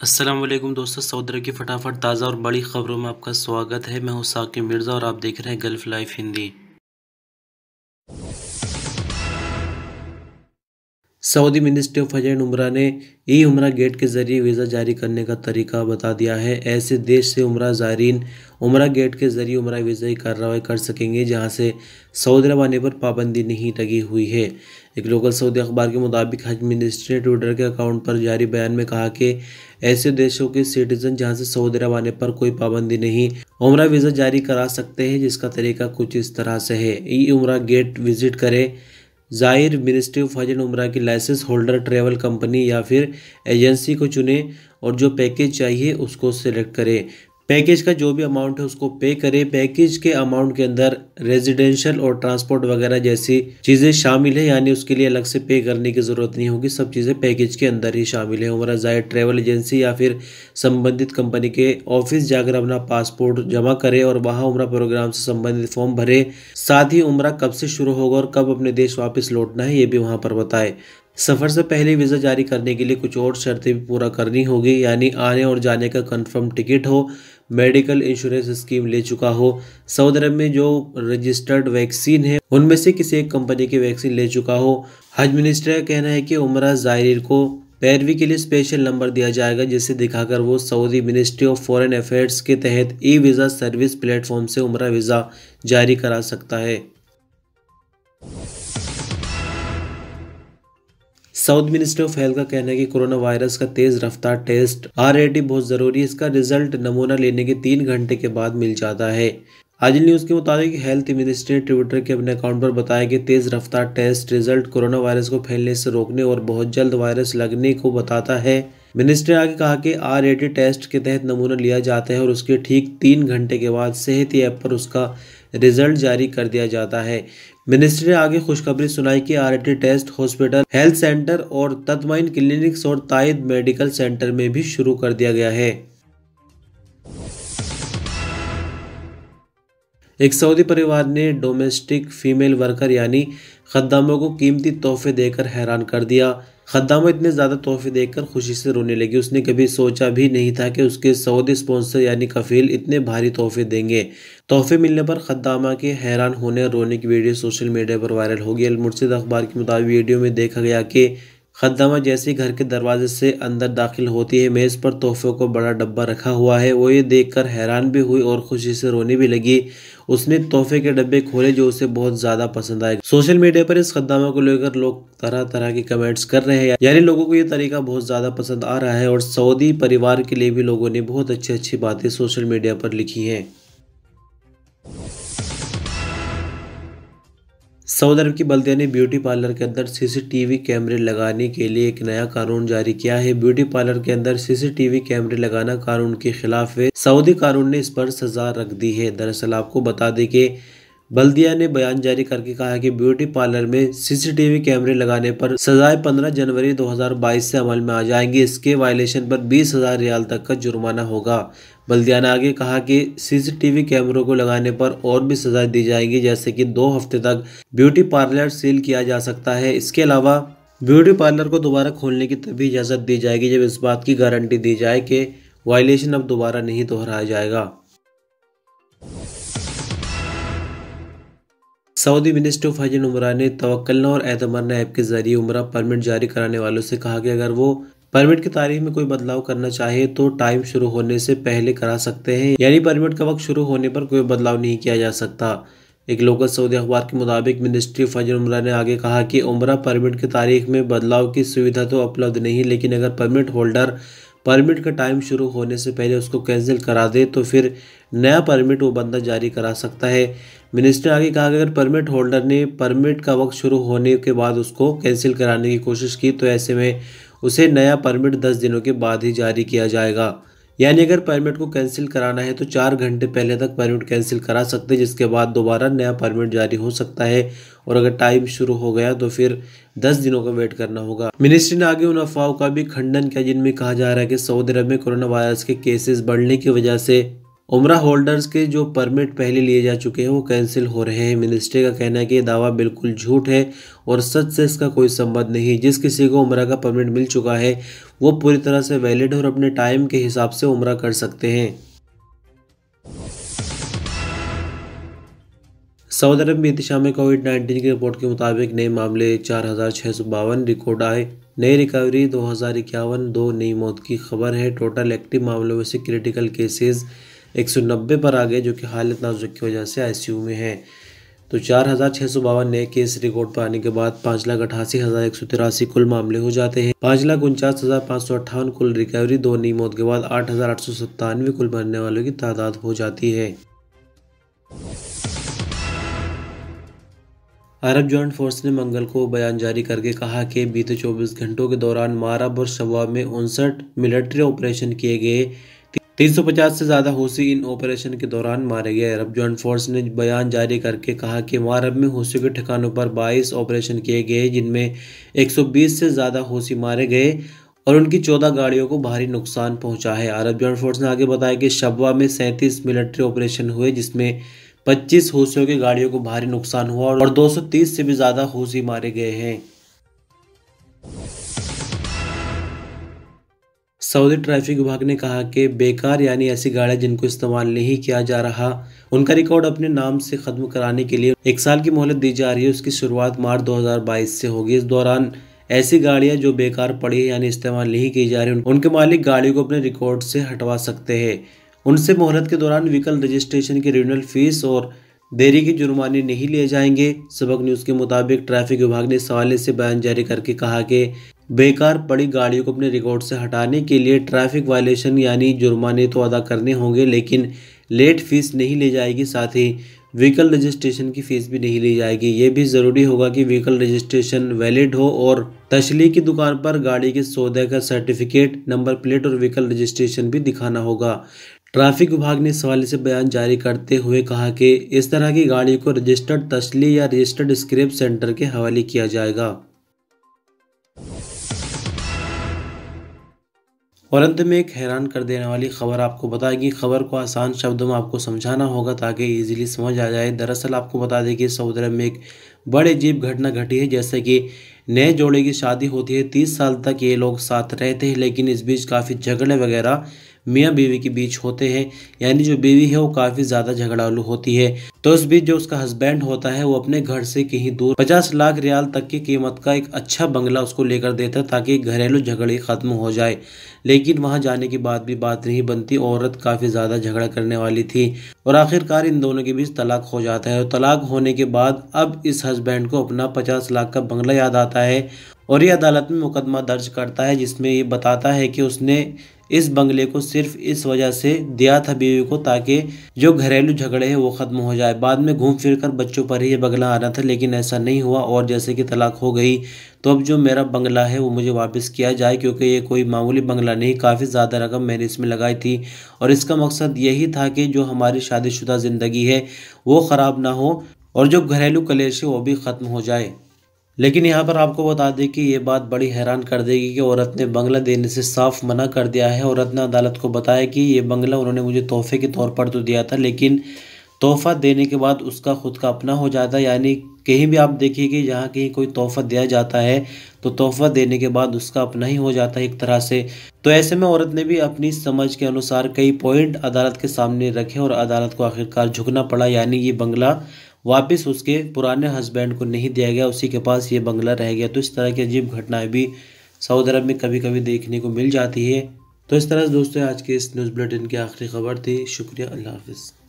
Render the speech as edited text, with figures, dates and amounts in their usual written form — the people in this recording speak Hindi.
अस्सलाम वालेकुम दोस्तों, सऊदी अरब की फटाफट ताज़ा और बड़ी खबरों में आपका स्वागत है। मैं हूं साकिब मिर्ज़ा और आप देख रहे हैं gulf life Hindi. Saudi ministry of हज एंड उम्रा ने ई उम्रा गेट के जरिए वीज़ा जारी करने का तरीका बता दिया है। ऐसे देश से उम्रा ज़ायरीन उम्रा गेट के जरिए उम्रा वीज़ा की कार्रवाई कर सकेंगे जहां से सऊदी अरब आने पर पाबंदी नहीं लगी हुई है। एक लोकल सऊदी अखबार के मुताबिक हज मिनिस्ट्री ने ट्विटर के अकाउंट पर जारी बयान में कहा कि ऐसे देशों के सिटीजन जहां से सऊदी अरब आने पर कोई पाबंदी नहीं उम्रा वीज़ा जारी करा सकते हैं, जिसका तरीका कुछ इस तरह से है। ई उम्रा गेट विजिट करें, ज़ाहिर मिनिस्ट्री ऑफ हज एंड उम्रा की लाइसेंस होल्डर ट्रैवल कंपनी या फिर एजेंसी को चुनें और जो पैकेज चाहिए उसको सिलेक्ट करें। पैकेज का जो भी अमाउंट है उसको पे करें। पैकेज के अमाउंट के अंदर रेजिडेंशियल और ट्रांसपोर्ट वगैरह जैसी चीज़ें शामिल है, यानी उसके लिए अलग से पे करने की ज़रूरत नहीं होगी। सब चीज़ें पैकेज के अंदर ही शामिल है। उम्रा ज़ाहिर ट्रैवल एजेंसी या फिर संबंधित कंपनी के ऑफिस जाकर अपना पासपोर्ट जमा करें और वहाँ उम्रा प्रोग्राम से संबंधित फॉर्म भरे। साथ ही उम्रा कब से शुरू होगा और कब अपने देश वापस लौटना है ये भी वहाँ पर बताए। सफ़र से पहले वीज़ा जारी करने के लिए कुछ और शर्तें भी पूरा करनी होगी, यानी आने और जाने का कंफर्म टिकट हो, मेडिकल इंश्योरेंस स्कीम ले चुका हो, सऊदी अरब में जो रजिस्टर्ड वैक्सीन है उनमें से किसी एक कंपनी की वैक्सीन ले चुका हो। हज मिनिस्ट्री का कहना है कि उम्रा ज़ायरीन को पैरवी के लिए स्पेशल नंबर दिया जाएगा, जिसे दिखाकर वो Saudi ministry of foreign affairs के तहत ई वीज़ा सर्विस प्लेटफॉर्म से उम्रा वीज़ा जारी करा सकता है। साउथ मिनिस्ट्री ऑफ हेल्थ का कहना है कि कोरोना वायरस का तेज रफ्तार टेस्ट RAT बहुत जरूरी है। इसका रिजल्ट नमूना लेने के 3 घंटे के बाद मिल जाता है। आज न्यूज़ के मुताबिक हेल्थ मिनिस्ट्री ने ट्विटर के अपने अकाउंट पर बताया कि तेज रफ्तार टेस्ट रिजल्ट कोरोना वायरस को फैलने से रोकने और बहुत जल्द वायरस लगने को बताता है। मिनिस्ट्री ने आगे कहा कि RAT टेस्ट के तहत नमूना लिया जाता है और उसके ठीक 3 घंटे के बाद सेहत ऐप पर उसका रिजल्ट जारी कर दिया जाता है। मिनिस्ट्री ने आगे खुशखबरी सुनाई कि RAT test hospital, health centre और तत्माइन क्लिनिक्स और ताइद मेडिकल सेंटर में भी शुरू कर दिया गया है। एक सऊदी परिवार ने डोमेस्टिक फीमेल वर्कर यानी खद्दामों को कीमती तोहफे देकर हैरान कर दिया। खद्दामा इतने ज़्यादा तोहफे देखकर खुशी से रोने लगी। उसने कभी सोचा भी नहीं था कि उसके सऊदी स्पॉन्सर यानी कफील इतने भारी तोहफे देंगे। तोहफे मिलने पर खद्दामा के हैरान होने और रोने की वीडियो सोशल मीडिया पर वायरल हो गई। अल मुर्शिद अखबार के मुताबिक वीडियो में देखा गया कि खद्दामा जैसे ही घर के दरवाजे से अंदर दाखिल होती है, मेज़ पर तोहफों को बड़ा डब्बा रखा हुआ है। वो ये देखकर हैरान भी हुई और खुशी से रोने भी लगी। उसने तोहफे के डब्बे खोले जो उसे बहुत ज़्यादा पसंद आए। सोशल मीडिया पर इस खद्दामा को लेकर लोग तरह तरह के कमेंट्स कर रहे हैं, यानी लोगों को ये तरीका बहुत ज़्यादा पसंद आ रहा है और सऊदी परिवार के लिए भी लोगों ने बहुत अच्छी अच्छी बातें सोशल मीडिया पर लिखी हैं। सऊदी अरब की बल्दिया ने ब्यूटी पार्लर के अंदर CCTV कैमरे लगाने के लिए एक नया कानून जारी किया है। ब्यूटी पार्लर के अंदर CCTV कैमरे लगाना कानून के खिलाफ है। सऊदी कानून ने इस पर सजा रख दी है। दरअसल आपको बता दें कि बल्दिया ने बयान जारी करके कहा कि ब्यूटी पार्लर में CCTV कैमरे लगाने पर सजाएं 15 जनवरी 2022 से अमल में आ जाएंगी। इसके वायलेशन पर 20,000 रियाल तक का जुर्माना होगा। बल्दिया ने आगे कहा कि CCTV कैमरों को लगाने पर और भी सजा दी जाएगी, जैसे कि 2 हफ्ते तक ब्यूटी पार्लर सील किया जा सकता है। इसके अलावा ब्यूटी पार्लर को दोबारा खोलने की तभी इजाज़त दी जाएगी जब इस बात की गारंटी दी जाए कि वायलेशन अब दोबारा नहीं दोहराया जाएगा। सऊदी मिनिस्ट्री ऑफ हज एंड उम्रा ने तवक्कलना और एतमरना ऐप के जरिए उम्रा परमिट जारी कराने वालों से कहा कि अगर वो परमिट की तारीख में कोई बदलाव करना चाहे तो टाइम शुरू होने से पहले करा सकते हैं, यानी परमिट का वक्त शुरू होने पर कोई बदलाव नहीं किया जा सकता। एक लोकल सऊदी अखबार के मुताबिक मिनिस्ट्री ऑफ हज एंड उम्रा ने आगे कहा कि उम्रा परमिट की तारीख में बदलाव की सुविधा तो उपलब्ध नहीं, लेकिन अगर परमिट होल्डर परमिट का टाइम शुरू होने से पहले उसको कैंसिल करा दे तो फिर नया परमिट वो बंदा जारी करा सकता है। मिनिस्टर ने आगे कहा कि अगर परमिट होल्डर ने परमिट का वक्त शुरू होने के बाद उसको कैंसिल कराने की कोशिश की तो ऐसे में उसे नया परमिट 10 दिनों के बाद ही जारी किया जाएगा। यानी अगर परमिट को कैंसिल कराना है तो 4 घंटे पहले तक परमिट कैंसिल करा सकते हैं, जिसके बाद दोबारा नया परमिट जारी हो सकता है और अगर टाइम शुरू हो गया तो फिर 10 दिनों का वेट करना होगा। मिनिस्ट्री ने आगे उन अफवाहों का भी खंडन किया जिनमें कहा जा रहा है कि सऊदी अरब में कोरोना वायरस के केसेस बढ़ने की वजह से उम्रा होल्डर्स के जो परमिट पहले लिए जा चुके हैं वो कैंसिल हो रहे हैं। मिनिस्ट्री का कहना है कि ये दावा बिल्कुल झूठ है और सच से इसका कोई संबंध नहीं। जिस किसी को उम्रा का परमिट मिल चुका है वो पूरी तरह से वैलिड और अपने टाइम के हिसाब से उम्रा कर सकते हैं। सऊदी अरब में बीती शाम में कोविड-19 की रिपोर्ट के मुताबिक नए मामले 4,652 रिकॉर्ड आए। नई रिकवरी 2051, 2 नई मौत की खबर है। टोटल एक्टिव मामलों में से क्रिटिकल केसेस 190 पर आ गए, जो कि हालत नाजुक की वजह से आईसीयू में हैं। तो 4,652 नए केस रिकॉर्ड पर आने के बाद 5,88,183 कुल मामले हो जाते हैं। 5,49,558 कुल रिकवरी, 2 नई मौत के बाद 8,897 कुल मरने वालों की तादाद हो जाती है। अरब जॉइंट फोर्स ने मंगल को बयान जारी करके कहा कि बीते 24 घंटों के दौरान मारब और शवा में 59 मिलिट्री ऑपरेशन किए गए। 350 से ज़्यादा हूसी इन ऑपरेशन के दौरान मारे गए। अरब जॉइंट फोर्स ने बयान जारी करके कहा कि मारब में हूसी के ठिकानों पर 22 ऑपरेशन किए गए, जिनमें 120 से ज़्यादा हूसी मारे गए और उनकी 14 गाड़ियों को भारी नुकसान पहुंचा है। अरब जॉइंट फोर्स ने आगे बताया कि शवा में 37 मिलिट्री ऑपरेशन हुए, जिसमें 25 हूसियों की गाड़ियों को भारी नुकसान हुआ और 230 से भी ज़्यादा हूसी मारे गए हैं। सऊदी ट्रैफिक विभाग ने कहा कि बेकार यानी ऐसी गाड़ियां जिनको इस्तेमाल नहीं किया जा रहा, उनका रिकॉर्ड अपने नाम से खत्म कराने के लिए 1 साल की मोहलत दी जा रही है। उसकी शुरुआत मार्च 2022 से होगी। इस दौरान ऐसी गाड़ियां जो बेकार पड़ी है यानी इस्तेमाल नहीं की जा रही, उनके मालिक गाड़ी को अपने रिकॉर्ड से हटवा सकते हैं। उनसे मोहलत के दौरान व्हीकल रजिस्ट्रेशन की रिन्यूअल फीस और देरी के जुर्माने नहीं लिए जाएंगे। सबक न्यूज़ के मुताबिक ट्रैफिक विभाग ने इस हवाले से बयान जारी करके कहा कि बेकार पड़ी गाड़ियों को अपने रिकॉर्ड से हटाने के लिए ट्रैफिक वायलेशन यानी जुर्माने तो अदा करने होंगे, लेकिन लेट फीस नहीं ली जाएगी। साथ ही व्हीकल रजिस्ट्रेशन की फ़ीस भी नहीं ली जाएगी। ये भी ज़रूरी होगा कि व्हीकल रजिस्ट्रेशन वैलिड हो और तशलीह की दुकान पर गाड़ी के सौदे का सर्टिफिकेट, नंबर प्लेट और व्हीकल रजिस्ट्रेशन भी दिखाना होगा। ट्रैफिक विभाग ने इस हवाले से बयान जारी करते हुए कहा कि इस तरह की गाड़ी को रजिस्टर्ड तशलीह या रजिस्टर्ड स्क्रैप सेंटर के हवाले किया जाएगा। और अंत में एक हैरान कर देने वाली खबर आपको बताएगी। खबर को आसान शब्दों में आपको समझाना होगा ताकि इजीली समझ आ जाए। दरअसल आपको बता दें कि सऊदी अरब में एक बड़ी अजीब घटना घटी है। जैसे कि नए जोड़े की शादी होती है, 30 साल तक ये लोग साथ रहते हैं, लेकिन इस बीच काफ़ी झगड़े वगैरह मियाँ बीवी के बीच होते हैं। यानी जो बीवी है वो काफ़ी ज़्यादा झगड़ालू होती है। तो इस बीच जो उसका हस्बैंड होता है वो अपने घर से कहीं दूर 50 लाख रियाल तक की कीमत का एक अच्छा बंगला उसको लेकर देता है ताकि घरेलू झगड़े ख़त्म हो जाए। लेकिन वहाँ जाने के बाद भी बात नहीं बनती। औरत काफ़ी ज़्यादा झगड़ा करने वाली थी और आखिरकार इन दोनों के बीच तलाक हो जाता है। और तलाक होने के बाद अब इस हस्बैंड को अपना 50 लाख का बंगला याद आता है और ये अदालत में मुकदमा दर्ज करता है, जिसमें ये बताता है कि उसने इस बंगले को सिर्फ इस वजह से दिया था बीवी को ताकि जो घरेलू झगड़े हैं वो ख़त्म हो जाए। बाद में घूम फिर कर बच्चों पर ही ये बंगला आना था, लेकिन ऐसा नहीं हुआ और जैसे कि तलाक हो गई तो अब जो मेरा बंगला है वो मुझे वापस किया जाए, क्योंकि ये कोई मामूली बंगला नहीं, काफ़ी ज़्यादा रकम मैंने इसमें लगाई थी और इसका मकसद यही था कि जो हमारी शादीशुदा ज़िंदगी है वो ख़राब ना हो और जो घरेलू कलेश है वो भी ख़त्म हो जाए। लेकिन यहाँ पर आपको बता दें कि ये बात बड़ी हैरान कर देगी कि औरत ने बंगला देने से साफ मना कर दिया है। औरत ने अदालत को बताया कि ये बंगला उन्होंने मुझे तोहफे के तौर पर तो दिया था, लेकिन तोहफा देने के बाद उसका खुद का अपना हो जाता है। यानी कहीं भी आप देखिए कि जहाँ कहीं कोई तोहफा दिया जाता है तो तोहफा देने के बाद उसका अपना ही हो जाता है एक तरह से। तो ऐसे में औरत ने भी अपनी समझ के अनुसार कई पॉइंट अदालत के सामने रखे और अदालत को आखिरकार झुकना पड़ा। यानी ये बंगला वापस उसके पुराने हस्बैंड को नहीं दिया गया, उसी के पास ये बंगला रह गया। तो इस तरह की अजीब घटनाएं भी सऊदी अरब में कभी कभी देखने को मिल जाती है। तो इस तरह से दोस्तों आज के इस न्यूज़ बुलेटिन की आखिरी खबर थी। शुक्रिया, अल्लाह हाफिज़।